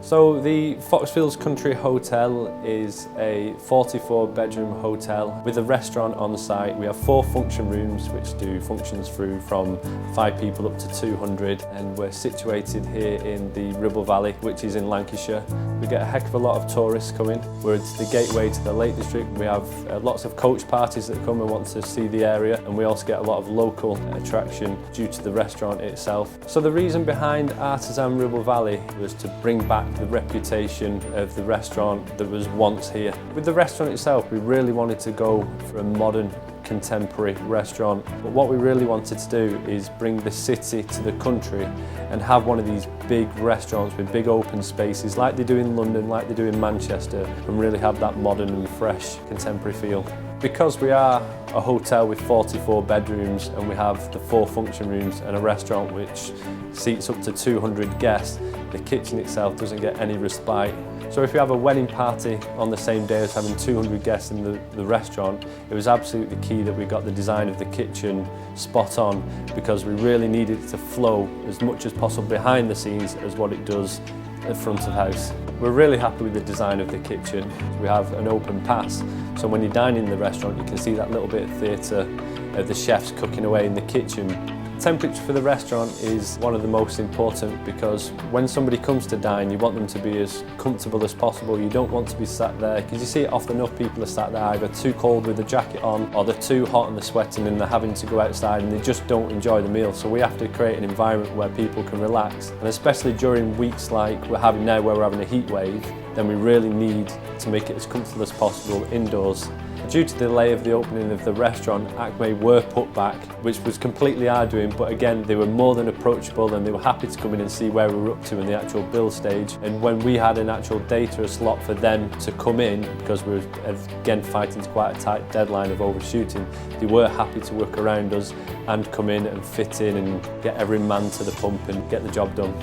So the Foxfields Country Hotel is a 44-bedroom hotel with a restaurant on site. We have 4 function rooms which do functions through from 5 people up to 200, and we're situated here in the Ribble Valley, which is in Lancashire. We get a heck of a lot of tourists coming. We're at the gateway to the Lake District. We have lots of coach parties that come and want to see the area, and we also get a lot of local attraction due to the restaurant itself. So the reason behind Artisan Ribble Valley was to bring back the reputation of the restaurant that was once here. With the restaurant itself, we really wanted to go for a modern, contemporary restaurant, but what we really wanted to do is bring the city to the country and have one of these big restaurants with big open spaces like they do in London, like they do in Manchester, and really have that modern and fresh contemporary feel. Because we are a hotel with 44 bedrooms and we have the 4 function rooms and a restaurant which seats up to 200 guests, the kitchen itself doesn't get any respite. So if you have a wedding party on the same day as having 200 guests in the restaurant, it was absolutely key that we got the design of the kitchen spot on, because we really needed it to flow as much as possible behind the scenes as what it does at front of house. We're really happy with the design of the kitchen. We have an open pass, so when you dine in the restaurant you can see that little bit of theatre of the chefs cooking away in the kitchen. Temperature for the restaurant is one of the most important, because when somebody comes to dine you want them to be as comfortable as possible. You don't want to be sat there, because you see it often enough, people are sat there either too cold with a jacket on, or they're too hot and they're sweating and they're having to go outside and they just don't enjoy the meal. So we have to create an environment where people can relax, and especially during weeks like we're having now where we're having a heat wave, then we really need to make it as comfortable as possible indoors. Due to the delay of the opening of the restaurant, Acme were put back, which was completely our doing, but again they were more than approachable and they were happy to come in and see where we were up to in the actual build stage. And when we had an actual date or a slot for them to come in, because we were again fighting to quite a tight deadline of overshooting, they were happy to work around us and come in and fit in and get every man to the pump and get the job done.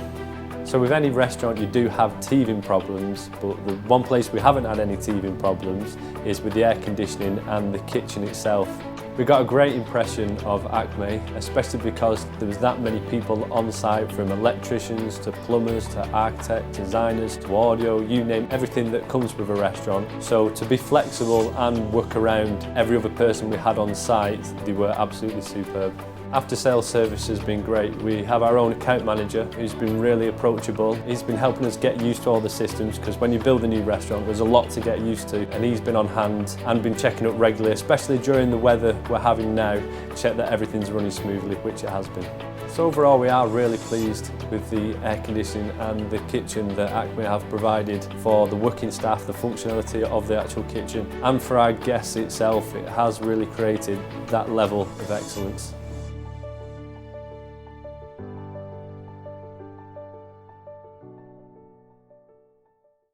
So with any restaurant you do have teething problems, but the one place we haven't had any teething problems is with the air conditioning and the kitchen itself. We got a great impression of Acme, especially because there was that many people on site, from electricians to plumbers to architects, designers to audio, you name everything that comes with a restaurant. So to be flexible and work around every other person we had on site, they were absolutely superb. After sales service has been great. We have our own account manager who's been really approachable. He's been helping us get used to all the systems, because when you build a new restaurant there's a lot to get used to, and he's been on hand and been checking up regularly, especially during the weather we're having now, to check that everything's running smoothly, which it has been. So overall we are really pleased with the air conditioning and the kitchen that Acme have provided for the working staff, the functionality of the actual kitchen, and for our guests itself. It has really created that level of excellence.